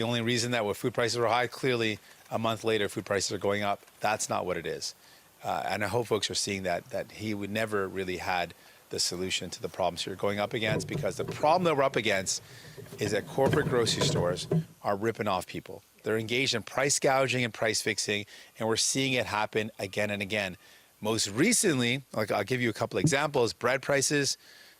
The only reason that food prices were high, clearly a month later, food prices are going up. That's not what it is. And I hope folks are seeing that he would never really had the solution to the problems you're going up against, because the problem that we're up against is that corporate grocery stores are ripping off people. They're engaged in price gouging and price fixing, and we're seeing it happen again and again. Most recently, like I'll give you a couple examples, bread prices.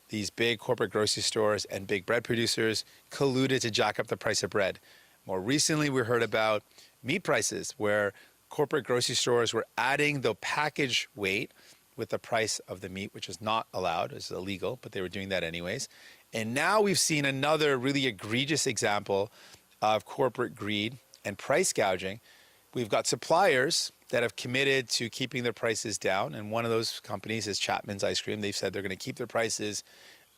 These big corporate grocery stores and big bread producers colluded to jack up the price of bread. More recently, we heard about meat prices, where corporate grocery stores were adding the package weight with the price of the meat, which is not allowed, it's illegal, but they were doing that anyways. And now we've seen another really egregious example of corporate greed and price gouging. We've got suppliers that have committed to keeping their prices down, and one of those companies is Chapman's Ice Cream. They've said they're going to keep their prices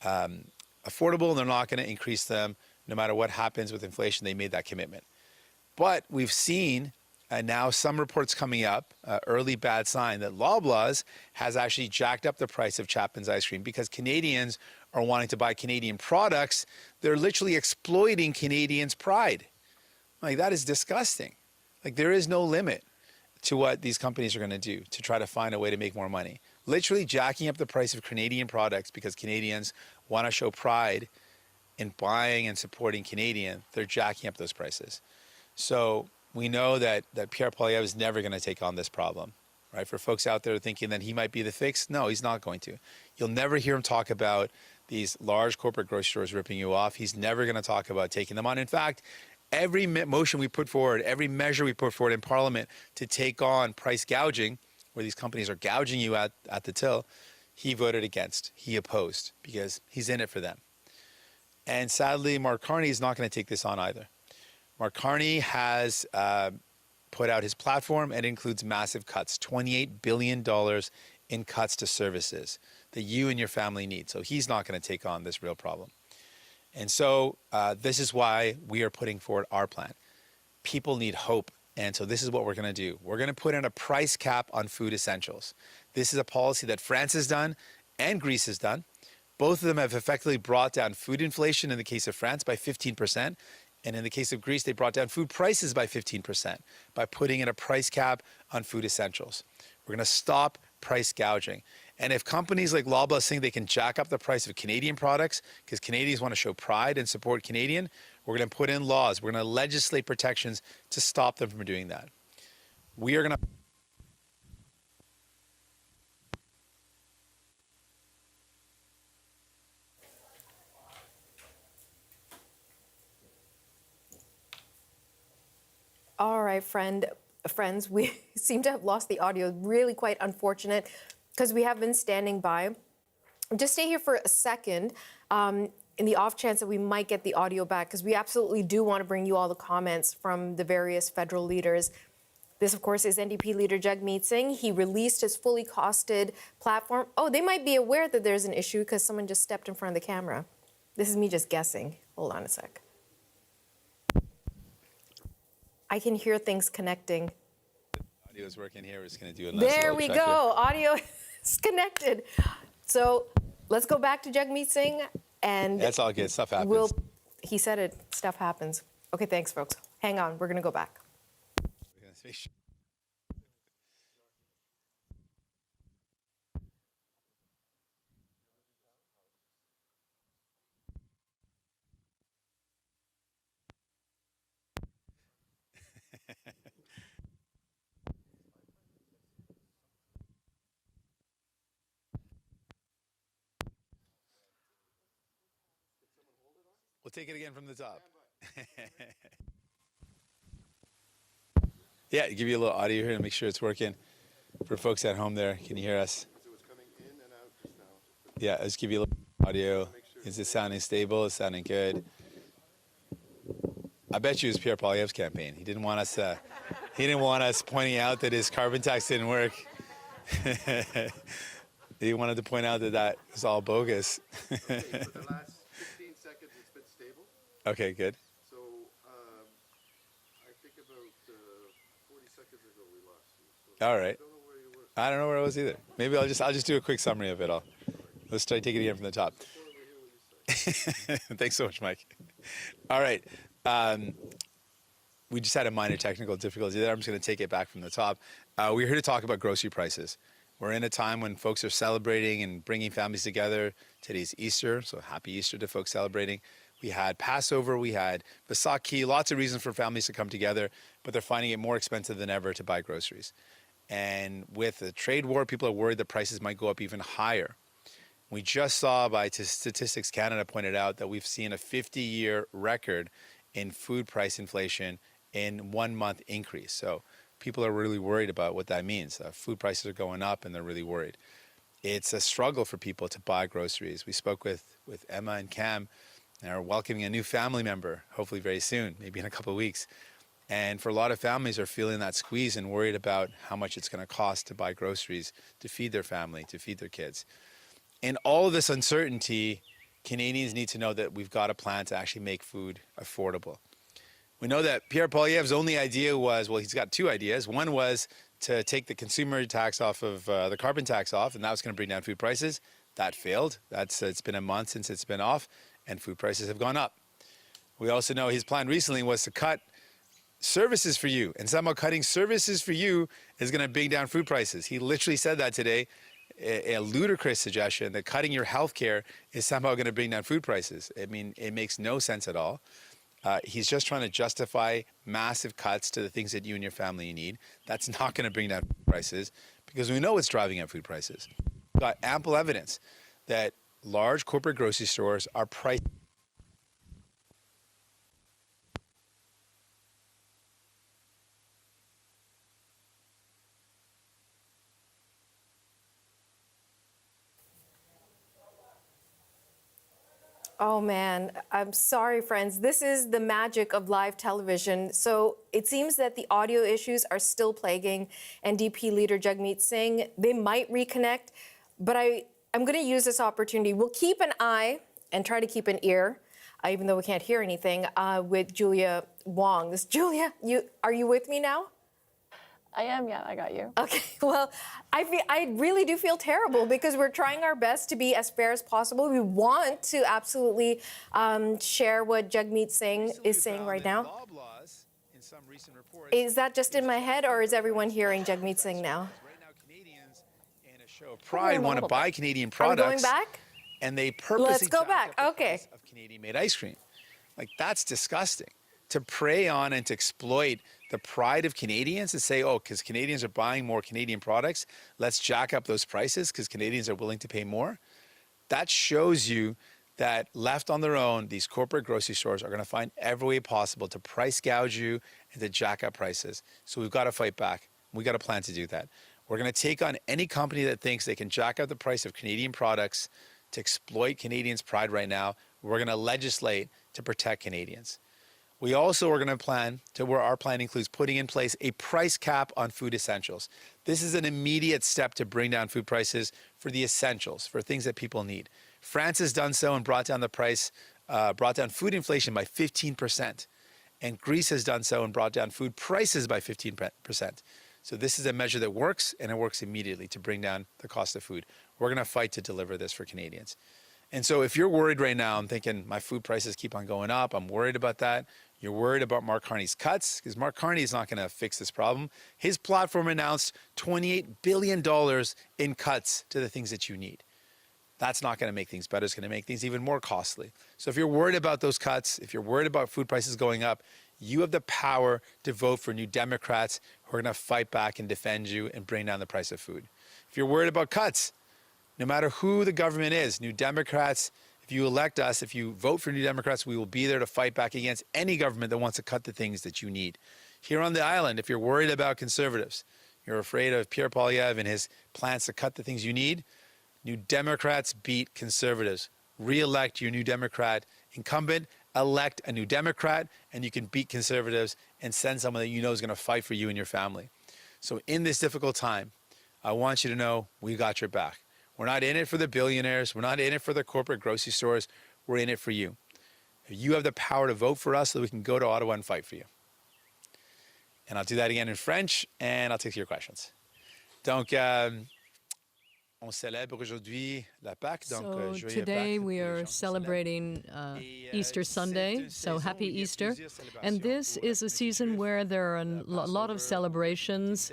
affordable, and they're not going to increase them no matter what happens with inflation. They made that commitment. But we've seen now some reports coming up, early bad sign, that Loblaws has actually jacked up the price of Chapman's Ice Cream because Canadians are wanting to buy Canadian products. They're literally exploiting Canadians' pride. Like, that is disgusting. Like, there is no limit to what these companies are going to do to try to find a way to make more money. Literally jacking up the price of Canadian products because Canadians want to show pride in buying and supporting Canadian. They're jacking up those prices. So we know that Pierre Poilievre is never going to take on this problem, right? For folks out there thinking that he might be the fix, no, he's not going to. You'll never hear him talk about these large corporate grocery stores ripping you off. He's never going to talk about taking them on. In fact, every motion we put forward, every measure we put forward in Parliament to take on price gouging, where these companies are gouging you at the till, he voted against. He opposed because he's in it for them. And sadly, Mark Carney is not going to take this on either. Mark Carney has put out his platform, and it includes massive cuts, $28 billion in cuts to services that you and your family need. So he's not going to take on this real problem. And so this is why we are putting forward our plan. People need hope. And so this is what we're going to do. We're going to put in a price cap on food essentials. This is a policy that France has done and Greece has done. Both of them have effectively brought down food inflation in the case of France by 15%. And in the case of Greece, they brought down food prices by 15% by putting in a price cap on food essentials. We're going to stop price gouging. And if companies like Loblaws think they can jack up the price of Canadian products because Canadians want to show pride and support Canadian, we're going to put in laws. We're going to legislate protections to stop them from doing that. We are going to... All right, friends, we seem to have lost the audio. Really quite unfortunate because we have been standing by. Just stay here for a second in the off chance that we might get the audio back, because we absolutely do want to bring you all the comments from the various federal leaders. This, of course, is NDP Leader Jagmeet Singh. He released his fully costed platform. Oh, they might be aware that there's an issue because someone just stepped in front of the camera. This is me just guessing. Hold on a sec. I can hear things connecting. Audio is working here. We're just going to do a nice There we check go. here. Audio is connected. So let's go back to Jagmeet Singh. And that's all good. Stuff happens. He said it. Stuff happens. Okay, thanks, folks. Hang on. We're going to go back. We'll take it again from the top. Yeah, give you a little audio here to make sure it's working. For folks at home there, can you hear us? So it's coming in and out just now. Yeah, let's give you a little audio. Is it sounding stable? Is it sounding good? I bet you it was Pierre Poilievre's campaign. He didn't want us pointing out that his carbon tax didn't work. He wanted to point out that was all bogus. Okay, for the last 15 seconds, it's been stable. Okay, good. So I think about 40 seconds ago we lost you. So All right. I don't know where you were. I don't know where I was either. Maybe I'll just do a quick summary of it all. Let's try to take it again from the top. I don't hear what you said. Thanks so much, Mike. All right. we just had a minor technical difficulty there. I'm just going to take it back from the top. We're here to talk about grocery prices. We're in a time when folks are celebrating and bringing families together. Today's Easter, so happy Easter to folks celebrating. We had Passover, we had Vasaki, lots of reasons for families to come together, but they're finding it more expensive than ever to buy groceries. And with the trade war, people are worried the prices might go up even higher. We just saw by Statistics Canada pointed out that we've seen a 50-year record in food price inflation in 1 month increase. So people are really worried about what that means. Food prices are going up and they're really worried. It's a struggle for people to buy groceries. We spoke with Emma and Cam and are welcoming a new family member, hopefully very soon, maybe in a couple of weeks. And for a lot of families are feeling that squeeze and worried about how much it's going to cost to buy groceries, to feed their family, to feed their kids. In all of this uncertainty, Canadians need to know that we've got a plan to actually make food affordable. We know that Pierre Poilievre's only idea was, well, he's got two ideas. One was to take the consumer tax off of the carbon tax off, and that was going to bring down food prices. That failed. It's been a month since it's been off, and food prices have gone up. We also know his plan recently was to cut services for you, and somehow cutting services for you is going to bring down food prices. He literally said that today, a ludicrous suggestion that cutting your health care is somehow going to bring down food prices. I mean, it makes no sense at all. He's just trying to justify massive cuts to the things that you and your family need. That's not going to bring down food prices because we know it's driving up food prices. We've got ample evidence that large corporate grocery stores are priced. Oh man, I'm sorry, friends. This is the magic of live television. So it seems that the audio issues are still plaguing NDP Leader Jagmeet Singh. They might reconnect, but I'm going to use this opportunity. We'll keep an eye and try to keep an ear, even though we can't hear anything, with Julia Wong. Julia, are you with me now? I am, yeah, I got you. Okay, well, I really do feel terrible because we're trying our best to be as fair as possible. We want to absolutely share what Jagmeet Singh is saying right now. Is that just in my head, or is everyone hearing Jagmeet Singh now? Right now, Canadians in a show of pride want to buy Canadian products. Are we going back? And they purposely Let's go jack back. up the Okay. price of Canadian-made ice cream. Like, that's disgusting. To prey on and to exploit the pride of Canadians and say, oh, because Canadians are buying more Canadian products, let's jack up those prices because Canadians are willing to pay more. That shows you that left on their own, these corporate grocery stores are going to find every way possible to price gouge you and to jack up prices. So we've got to fight back. We've got a plan to do that. We're going to take on any company that thinks they can jack up the price of Canadian products to exploit Canadians' pride right now. We're going to legislate to protect Canadians. We also are going to plan to where our plan includes putting in place a price cap on food essentials. This is an immediate step to bring down food prices for the essentials, for things that people need. France has done so and brought down the price, brought down food inflation by 15%. And Greece has done so and brought down food prices by 15%. So this is a measure that works, and it works immediately to bring down the cost of food. We're going to fight to deliver this for Canadians. And so if you're worried right now, I'm thinking my food prices keep on going up, I'm worried about that. You're worried about Mark Carney's cuts, because Mark Carney is not going to fix this problem. His platform announced $28 billion in cuts to the things that you need. That's not going to make things better. It's going to make things even more costly. So if you're worried about those cuts, if you're worried about food prices going up, you have the power to vote for New Democrats who are going to fight back and defend you and bring down the price of food. If you're worried about cuts, no matter who the government is, New Democrats, if you elect us, if you vote for New Democrats, we will be there to fight back against any government that wants to cut the things that you need. Here on the island, if you're worried about Conservatives, you're afraid of Pierre Poilievre and his plans to cut the things you need, New Democrats beat Conservatives. Re-elect your New Democrat incumbent, elect a New Democrat, and you can beat Conservatives and send someone that you know is going to fight for you and your family. So in this difficult time, I want you to know we got your back. We're not in it for the billionaires. We're not in it for the corporate grocery stores. We're in it for you. You have the power to vote for us so that we can go to Ottawa and fight for you. And I'll do that again in French, and I'll take your questions. Donc, On célèbre aujourd'hui la Pâque, donc So joyeux today Pâques we pour les are gens qui célèbrent. celebrating Easter Sunday, so happy Easter. And this is a season where there are a lot of celebrations,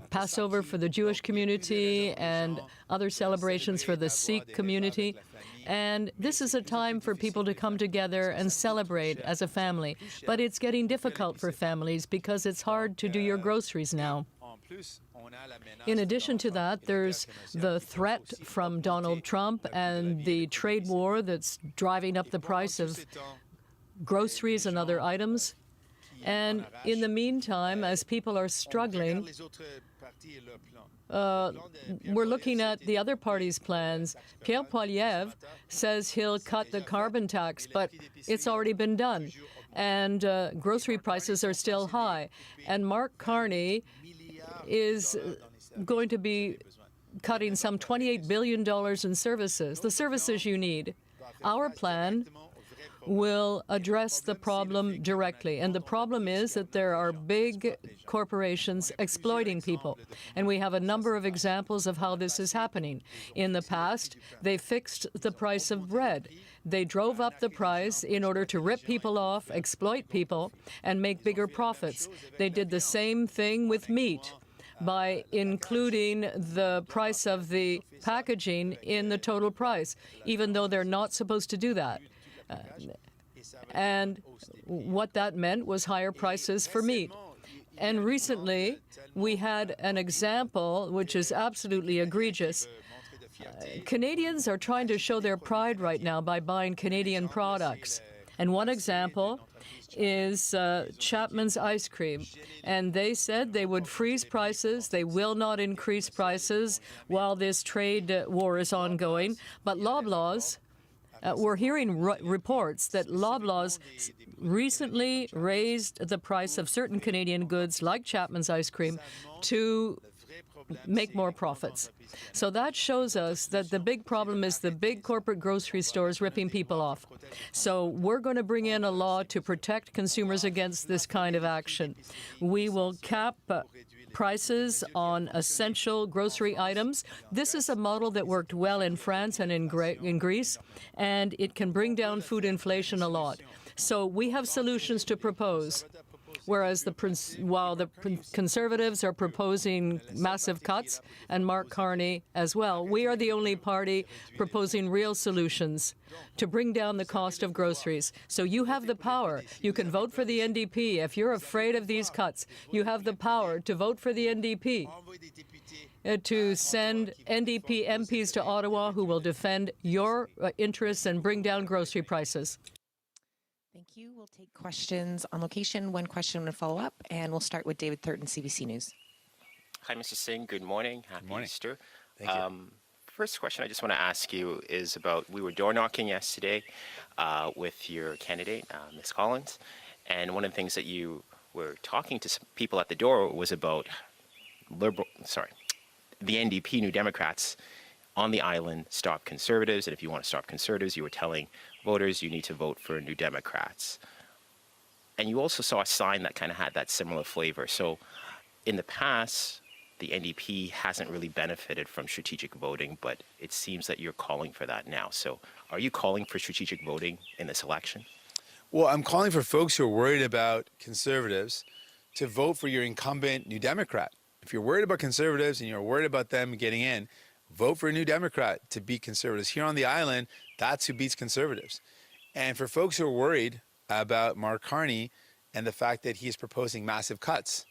Passover for the Jewish community and other celebrations for the Sikh community. And this is a time for people to come together and celebrate as a family. But it's getting difficult for families because it's hard to do your groceries now. In addition to that, there's the threat from Donald Trump and the trade war that's driving up the price of groceries and other items. And in the meantime, as people are struggling, we're looking at the other party's plans. Pierre Poilievre says he'll cut the carbon tax, but it's already been done. And grocery prices are still high. And Mark Carney is going to be cutting some $28 billion in services, the services you need. Our plan will address the problem directly. And the problem is that there are big corporations exploiting people. And we have a number of examples of how this is happening. In the past, they fixed the price of bread. They drove up the price in order to rip people off, exploit people, and make bigger profits. They did the same thing with meat by including the price of the packaging in the total price, even though they're not supposed to do that. And what that meant was higher prices for meat. And recently, we had an example which is absolutely egregious. Canadians are trying to show their pride right now by buying Canadian products. And one example is Chapman's ice cream. And they said they would freeze prices. They will not increase prices while this trade war is ongoing. But Loblaws, we're hearing reports that Loblaws recently raised the price of certain Canadian goods like Chapman's ice cream to make more profits. So that shows us that the big problem is the big corporate grocery stores ripping people off. So we're going to bring in a law to protect consumers against this kind of action. We will cap prices on essential grocery items. This is a model that worked well in France and in Greece, and it can bring down food inflation a lot. So we have solutions to propose. Whereas while the Conservatives are proposing massive cuts, and Mark Carney as well, we are the only party proposing real solutions to bring down the cost of groceries. So you have the power. You can vote for the NDP. If you're afraid of these cuts, you have the power to vote for the NDP, to send NDP MPs to Ottawa who will defend your interests and bring down grocery prices. Thank you. We'll take questions on location, one question and a follow-up, and we'll start with David Thurton, CBC News. Hi, Mr. Singh. Good morning. Happy Easter. Thank you. First question I just want to ask you is about, we were door knocking yesterday with your candidate, Ms. Collins, and one of the things that you were talking to some people at the door was about the NDP, New Democrats, on the island stop Conservatives, and if you want to stop Conservatives, you were telling voters you need to vote for New Democrats. And you also saw a sign that kind of had that similar flavor. So in the past, the NDP hasn't really benefited from strategic voting, but it seems that you're calling for that now. So are you calling for strategic voting in this election? Well, I'm calling for folks who are worried about Conservatives to vote for your incumbent New Democrat. If you're worried about Conservatives and you're worried about them getting in, vote for a New Democrat to beat Conservatives. Here on the island, that's who beats Conservatives. And for folks who are worried about Mark Carney and the fact that he is proposing massive cuts,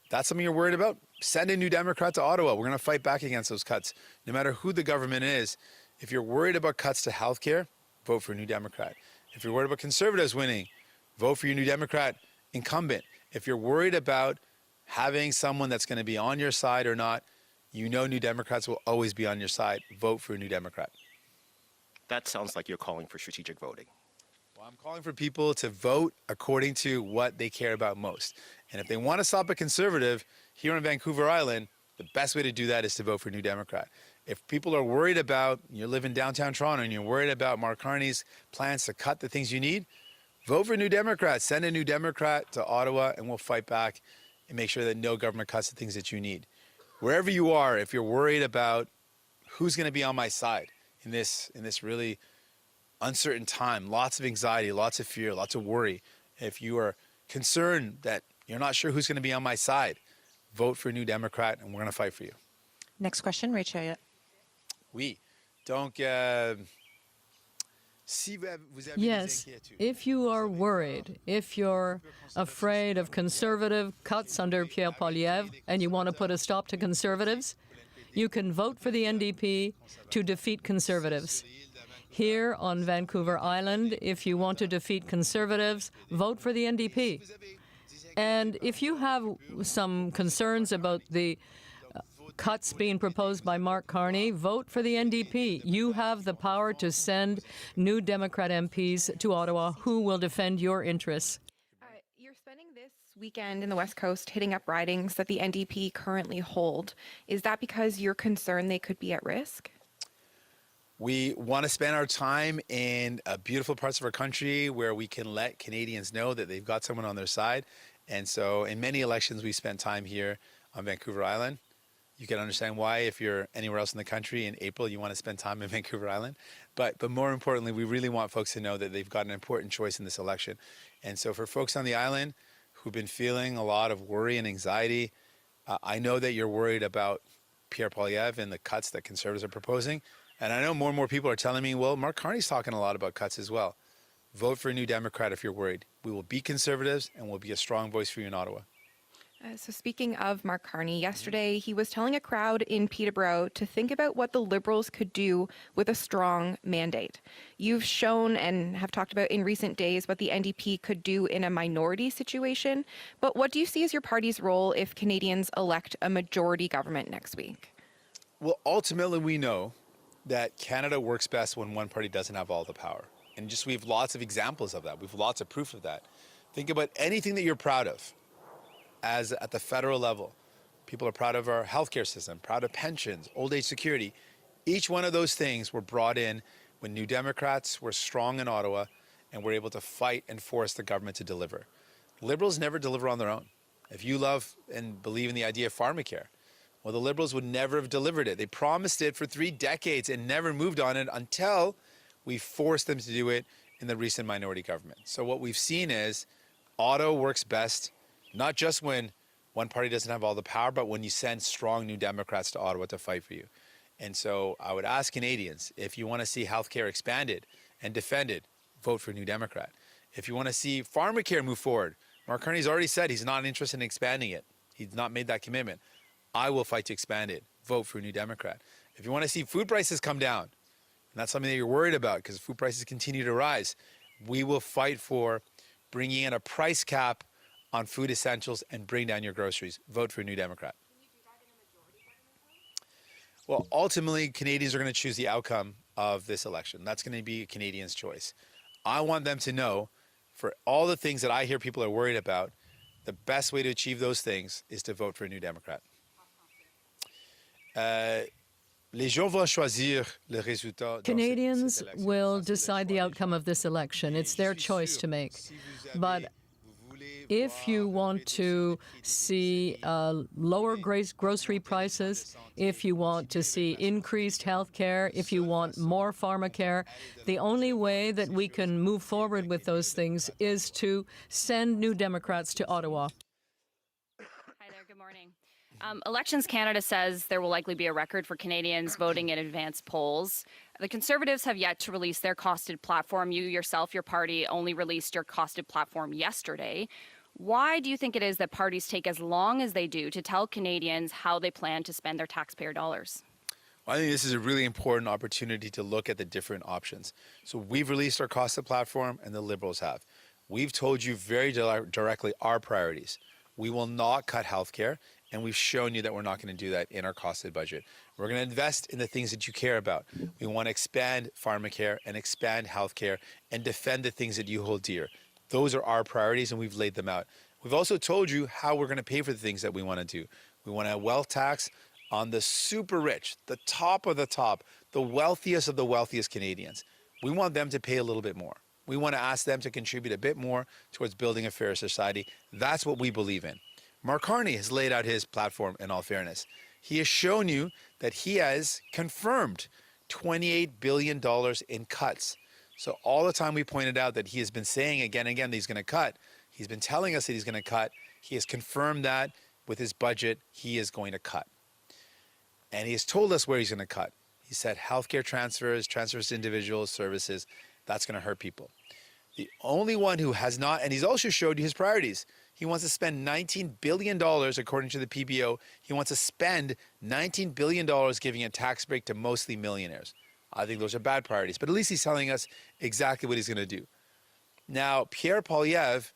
that's something you're worried about? Send a New Democrat to Ottawa. We're going to fight back against those cuts, no matter who the government is. If you're worried about cuts to healthcare, vote for a New Democrat. If you're worried about Conservatives winning, vote for your New Democrat incumbent. If you're worried about having someone that's going to be on your side or not, you know New Democrats will always be on your side. Vote for a New Democrat. That sounds like you're calling for strategic voting. Well, I'm calling for people to vote according to what they care about most. And if they want to stop a Conservative here on Vancouver Island, the best way to do that is to vote for New Democrat. If people are worried about, you live in downtown Toronto and you're worried about Mark Carney's plans to cut the things you need, vote for New Democrat. Send a New Democrat to Ottawa and we'll fight back and make sure that no government cuts the things that you need. wherever you are, if you're worried about who's going to be on my side in this really uncertain time, lots of anxiety, lots of fear, lots of worry, if you are concerned that you're not sure who's going to be on my side, vote for New Democrat, and we're going to fight for you. Next question, Rachel. Oui. Donc, si vous avez Yes, des inquiétudes, if you are worried, if you're afraid of conservative cuts under Pierre Poilievre and you want to put a stop to conservatives, you can vote for the NDP to defeat conservatives. Here on Vancouver Island, if you want to defeat conservatives, vote for the NDP. And if you have some concerns about the cuts being proposed by Mark Carney, vote for the NDP. You have the power to send New Democrat MPs to Ottawa who will defend your interests. You're spending this weekend in the West Coast hitting up ridings that the NDP currently hold. Is that because you're concerned they could be at risk? we want to spend our time in beautiful parts of our country where we can let Canadians know that they've got someone on their side. And so in many elections, we spent time here on Vancouver Island. You can understand why if you're anywhere else in the country in April, you want to spend time in Vancouver Island. But more importantly, we really want folks to know that they've got an important choice in this election. And so for folks on the island who've been feeling a lot of worry and anxiety, I know that you're worried about Pierre Poilievre and the cuts that Conservatives are proposing. And I know more and more people are telling me, well, Mark Carney's talking a lot about cuts as well. Vote for a New Democrat if you're worried. We will beat Conservatives and we'll be a strong voice for you in Ottawa. So speaking of Mark Carney, yesterday he was telling a crowd in Peterborough to think about what the Liberals could do with a strong mandate. You've shown and have talked about in recent days what the NDP could do in a minority situation. But what do you see as your party's role if Canadians elect a majority government next week? Well, ultimately, we know that Canada works best when one party doesn't have all the power. And we have lots of examples of that. We have lots of proof of that. Think about anything that you're proud of as at the federal level. People are proud of our healthcare system, proud of pensions, old age security. Each one of those things were brought in when New Democrats were strong in Ottawa and were able to fight and force the government to deliver. Liberals never deliver on their own. If you love and believe in the idea of pharmacare, well, the Liberals would never have delivered it. They promised it for 3 decades and never moved on it until we forced them to do it in the recent minority government. So what we've seen is Ottawa works best not just when one party doesn't have all the power, but when you send strong New Democrats to Ottawa to fight for you. And so I would ask Canadians, if you want to see healthcare expanded and defended, vote for New Democrat. If you want to see pharmacare move forward, Mark Carney's already said he's not interested in expanding it. He's not made that commitment. I will fight to expand it. Vote for New Democrat. If you want to see food prices come down, and that's something that you're worried about because food prices continue to rise, we will fight for bringing in a price cap on food essentials and bring down your groceries. Vote for a New Democrat. Can you do that in a majority government? Well, ultimately, Canadians are going to choose the outcome of this election. That's going to be a Canadian's choice. I want them to know, for all the things that I hear people are worried about, the best way to achieve those things is to vote for a New Democrat. Canadians will decide the outcome of this election. It's their choice to make. But if you want to see lower grocery prices, if you want to see increased health care, if you want more pharmacare, the only way that we can move forward with those things is to send New Democrats to Ottawa. Hi there, good morning. Elections Canada says there will likely be a record for Canadians voting in advance polls. The Conservatives have yet to release their costed platform. You yourself, your party, only released your costed platform yesterday. Why do you think it is that parties take as long as they do to tell Canadians how they plan to spend their taxpayer dollars? Well, I think this is a really important opportunity to look at the different options. So we've released our costed platform and the Liberals have. We've told you very directly our priorities. We will not cut health care. And we've shown you that we're not going to do that in our costed budget. We're going to invest in the things that you care about. We want to expand pharmacare and expand healthcare and defend the things that you hold dear. Those are our priorities, and we've laid them out. We've also told you how we're going to pay for the things that we want to do. We want a wealth tax on the super rich, the top of the top, the wealthiest of the wealthiest Canadians. We want them to pay a little bit more. We want to ask them to contribute a bit more towards building a fair society. That's what we believe in. Mark Carney has laid out his platform in all fairness. He has shown you that he has confirmed $28 billion in cuts. So all the time we pointed out that he has been saying again and again that he's going to cut. He's been telling us that he's going to cut. He has confirmed that with his budget, he is going to cut. And he has told us where he's going to cut. He said healthcare transfers to individuals, services, that's going to hurt people. The only one who has not, and he's also showed you his priorities. He wants to spend $19 billion, according to the PBO. He wants to spend $19 billion giving a tax break to mostly millionaires. I think those are bad priorities, but at least he's telling us exactly what he's going to do. Now, Pierre Poilievre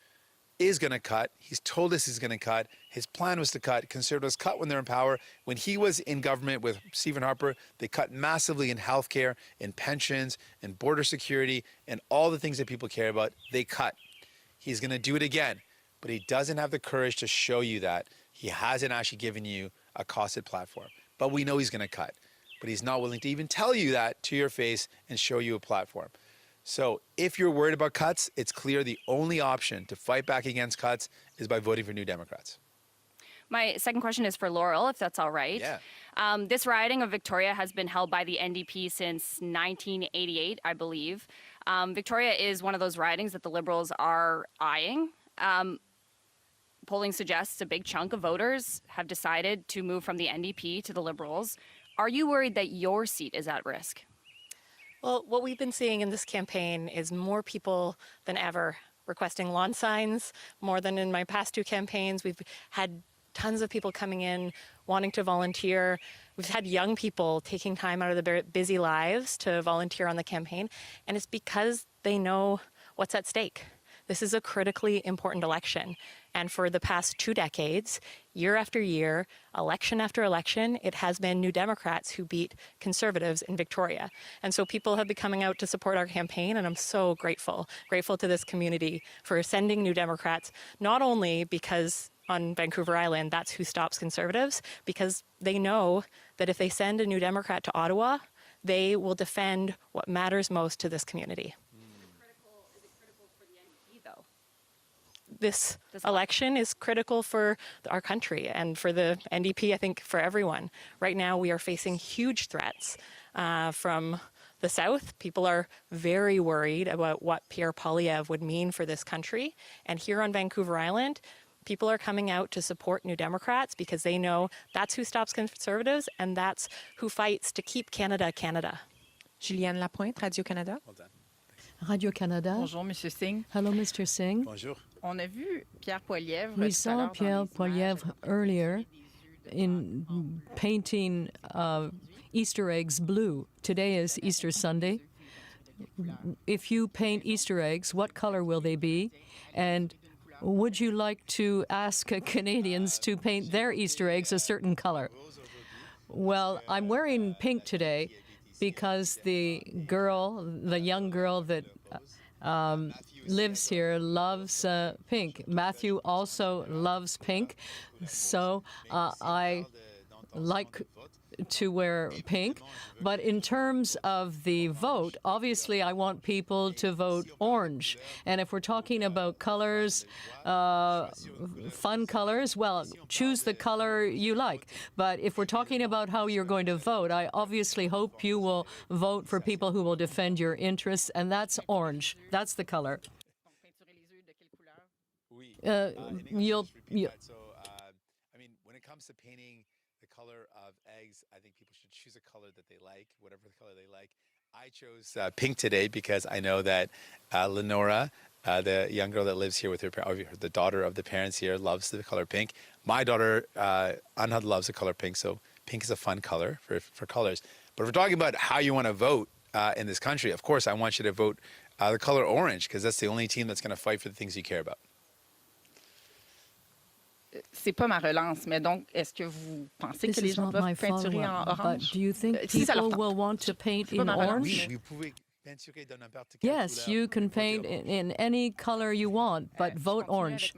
is going to cut. He's told us he's going to cut. His plan was to cut. Conservatives cut when they're in power. When he was in government with Stephen Harper, they cut massively in healthcare, in pensions, in border security, and all the things that people care about. They cut. He's going to do it again, but he doesn't have the courage to show you that. He hasn't actually given you a costed platform, but we know he's going to cut. But he's not willing to even tell you that to your face and show you a platform. So if you're worried about cuts, it's clear the only option to fight back against cuts is by voting for New Democrats. My second question is for Laurel, if that's all right. Yeah. This riding of Victoria has been held by the NDP since 1988, I believe. Victoria is one of those ridings that the Liberals are eyeing. Polling suggests a big chunk of voters have decided to move from the NDP to the Liberals. Are you worried that your seat is at risk? Well, what we've been seeing in this campaign is more people than ever requesting lawn signs, more than in my past two campaigns. We've had tons of people coming in wanting to volunteer. We've had young people taking time out of their busy lives to volunteer on the campaign, and it's because they know what's at stake. This is a critically important election. And for the past 2 decades, year after year, election after election, it has been New Democrats who beat Conservatives in Victoria. And so people have been coming out to support our campaign, and I'm so grateful to this community for sending New Democrats, not only because on Vancouver Island, that's who stops Conservatives, because they know that if they send a New Democrat to Ottawa, they will defend what matters most to this community. This election is critical for our country and for the NDP, I think for everyone. Right now, we are facing huge threats from the South. People are very worried about what Pierre Poilievre would mean for this country. And here on Vancouver Island, people are coming out to support New Democrats because they know that's who stops Conservatives and that's who fights to keep Canada, Canada. Juliane Lapointe, Radio-Canada. Well done. Radio-Canada. Bonjour, Monsieur Singh. Hello, Mr. Singh. Bonjour. On a vu Pierre Poilievre. We saw Pierre Poilievre earlier in painting Easter eggs blue. Today is Easter Sunday. If you paint Easter eggs, what color will they be? And would you like to ask Canadians to paint their Easter eggs a certain color? Well, I'm wearing pink today because the young girl that lives here loves pink. Matthew also loves pink, so I like to wear pink. But in terms of the vote, obviously I want people to vote orange. And if we're talking about colors, fun colors, well, choose the color you like. But if we're talking about how you're going to vote, I obviously hope you will vote for people who will defend your interests, and that's orange. That's the color. So, I mean, when it comes to painting the color of eggs, I think people should choose a color that they like, whatever the color they like. I chose pink today because I know that Lenora, the young girl that lives here with the daughter of the parents here, loves the color pink. My daughter, Anhad, loves the color pink, so pink is a fun color for colors. But if we're talking about how you want to vote in this country, of course, I want you to vote the color orange because that's the only team that's going to fight for the things you care about. C'est pas ma relance, mais donc, est-ce que vous pensez This que les is gens not my doivent peinturer en follow-up, but orange? do you think Si ça leur people tente. will want to paint C'est pas in ma relance. orange? Yes, you can paint in any color you want, but vote orange.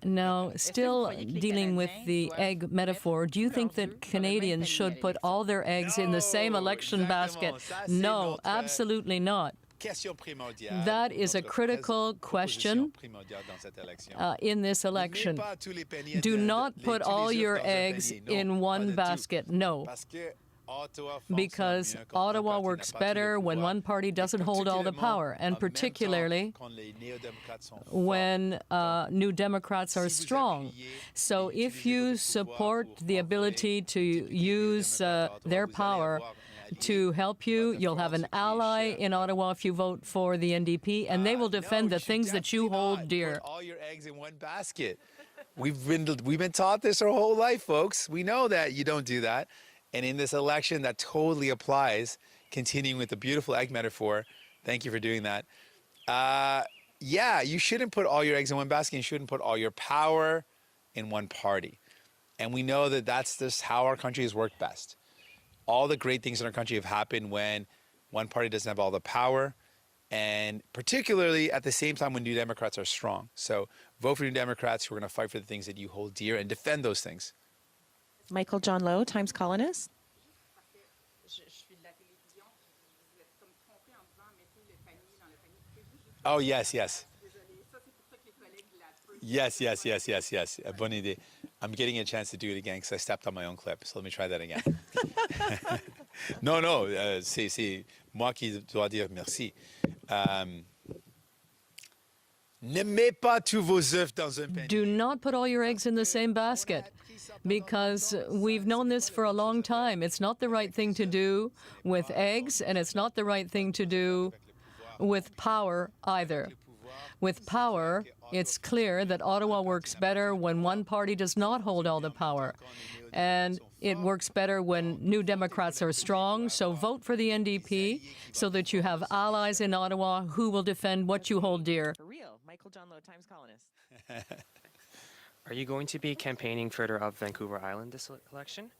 Now, still dealing with the egg metaphor, do you think that Canadians should put all their eggs in the same election basket? No, absolutely not. That is a critical question in this election. Do not put all your eggs in one basket. No. Because Ottawa works better when one party doesn't hold all the power, and particularly when New Democrats are strong. So if you support the ability to use their power to help you, you'll have an ally in Ottawa if you vote for the NDP, and they will defend the things that you hold dear. Put all your eggs in one basket. We've been taught this our whole life, folks. We know that you don't do that. And in this election, that totally applies. Continuing with the beautiful egg metaphor, thank you for doing that. Yeah, you shouldn't put all your eggs in one basket. You shouldn't put all your power in one party. And we know that that's just how our country has worked best. All the great things in our country have happened when one party doesn't have all the power, and particularly at the same time when New Democrats are strong. So vote for New Democrats who are going to fight for the things that you hold dear and defend those things. Michael John Lowe, Times columnist. Oh, yes. Yes. Bonne idée. I'm getting a chance to do it again because I stepped on my own clip. So let me try that again. Non, c'est moi qui dois dire merci. Ne mets pas tous vos œufs dans un panier. Do not put all your eggs in the same basket, because we've known this for a long time. It's not the right thing to do with eggs, and it's not the right thing to do with power either. With power, it's clear that Ottawa works better when one party does not hold all the power. And it works better when New Democrats are strong. So vote for the NDP so that you have allies in Ottawa who will defend what you hold dear. For real, Michael John Lowe, Times columnist. Are you going to be campaigning further up Vancouver Island this election?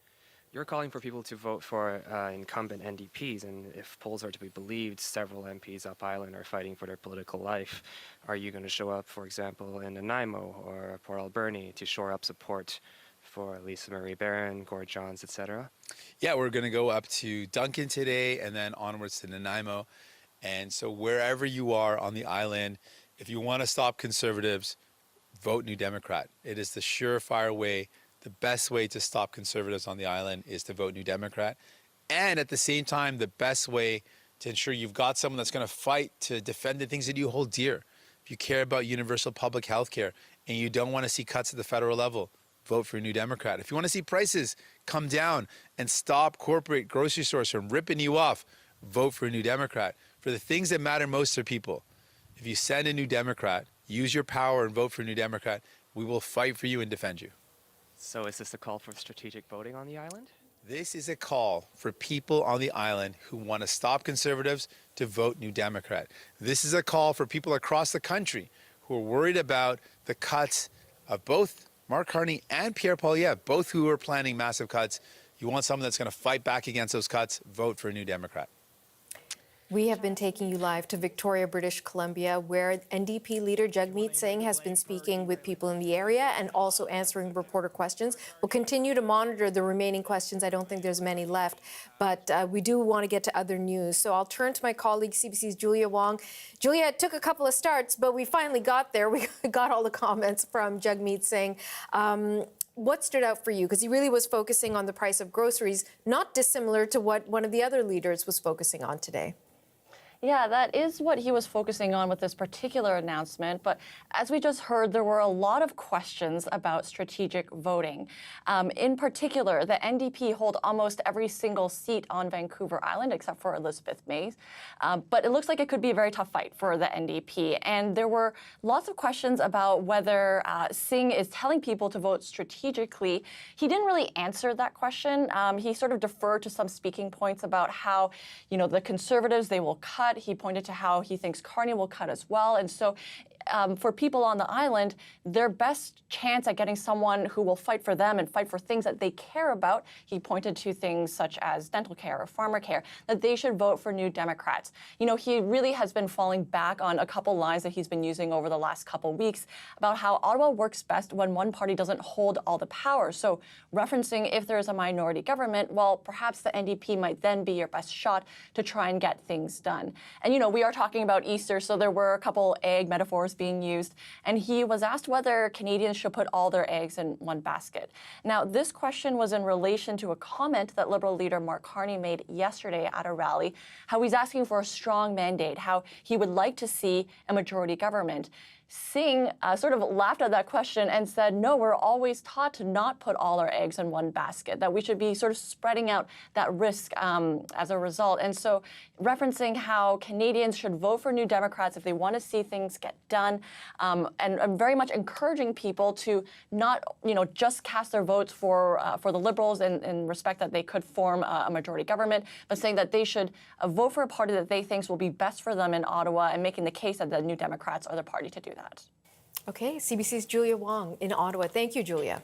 You're calling for people to vote for incumbent NDPs, and if polls are to be believed, several MPs up Island are fighting for their political life. Are you going to show up, for example, in Nanaimo or Port Alberni to shore up support for Lisa Marie Barron, Gord Johns, etc.? Yeah, we're going to go up to Duncan today and then onwards to Nanaimo. And so wherever you are on the island, if you want to stop Conservatives, vote New Democrat. It is the surefire way. The best way to stop Conservatives on the island is to vote New Democrat. And at the same time, the best way to ensure you've got someone that's going to fight to defend the things that you hold dear. If you care about universal public health care and you don't want to see cuts at the federal level, vote for a New Democrat. If you want to see prices come down and stop corporate grocery stores from ripping you off, vote for a New Democrat. For the things that matter most to people, if you send a New Democrat, use your power and vote for a New Democrat, we will fight for you and defend you. So is this a call for strategic voting on the island? This is a call for people on the island who want to stop Conservatives to vote New Democrat. This is a call for people across the country who are worried about the cuts of both Mark Carney and Pierre Poilievre, both who are planning massive cuts. You want someone that's going to fight back against those cuts, vote for a New Democrat. We have been taking you live to Victoria, British Columbia, where NDP Leader Jagmeet Singh has been speaking with people in the area and also answering reporter questions. We'll continue to monitor the remaining questions. I don't think there's many left, but we do want to get to other news. So I'll turn to my colleague, CBC's Julia Wong. Julia, it took a couple of starts, but we finally got there. We got all the comments from Jagmeet Singh. What stood out for you? Because he really was focusing on the price of groceries, not dissimilar to what one of the other leaders was focusing on today. Yeah, that is what he was focusing on with this particular announcement. But as we just heard, there were a lot of questions about strategic voting. In particular, the NDP hold almost every single seat on Vancouver Island, except for Elizabeth May. But it looks like it could be a very tough fight for the NDP. And there were lots of questions about whether Singh is telling people to vote strategically. He didn't really answer that question. He sort of deferred to some speaking points about how, the Conservatives, they will cut. He pointed to how he thinks Carney will cut as well. And so for people on the island, their best chance at getting someone who will fight for them and fight for things that they care about, he pointed to things such as dental care or farmer care, that they should vote for New Democrats. You know, he really has been falling back on a couple lines that he's been using over the last couple weeks about how Ottawa works best when one party doesn't hold all the power. So referencing if there is a minority government, well, perhaps the NDP might then be your best shot to try and get things done. And, you know, we are talking about Easter, so there were a couple egg metaphors being used. And he was asked whether Canadians should put all their eggs in one basket. Now, this question was in relation to a comment that Liberal leader Mark Carney made yesterday at a rally, how he's asking for a strong mandate, how he would like to see a majority government. Singh sort of laughed at that question and said, no, we're always taught to not put all our eggs in one basket, that we should be sort of spreading out that risk as a result. And so referencing how Canadians should vote for New Democrats if they want to see things get done, and very much encouraging people to not, you know, just cast their votes for the Liberals in respect that they could form a majority government, but saying that they should vote for a party that they think will be best for them in Ottawa, and making the case that the New Democrats are the party to do that. Okay, CBC's Julia Wong in Ottawa. Thank you, Julia.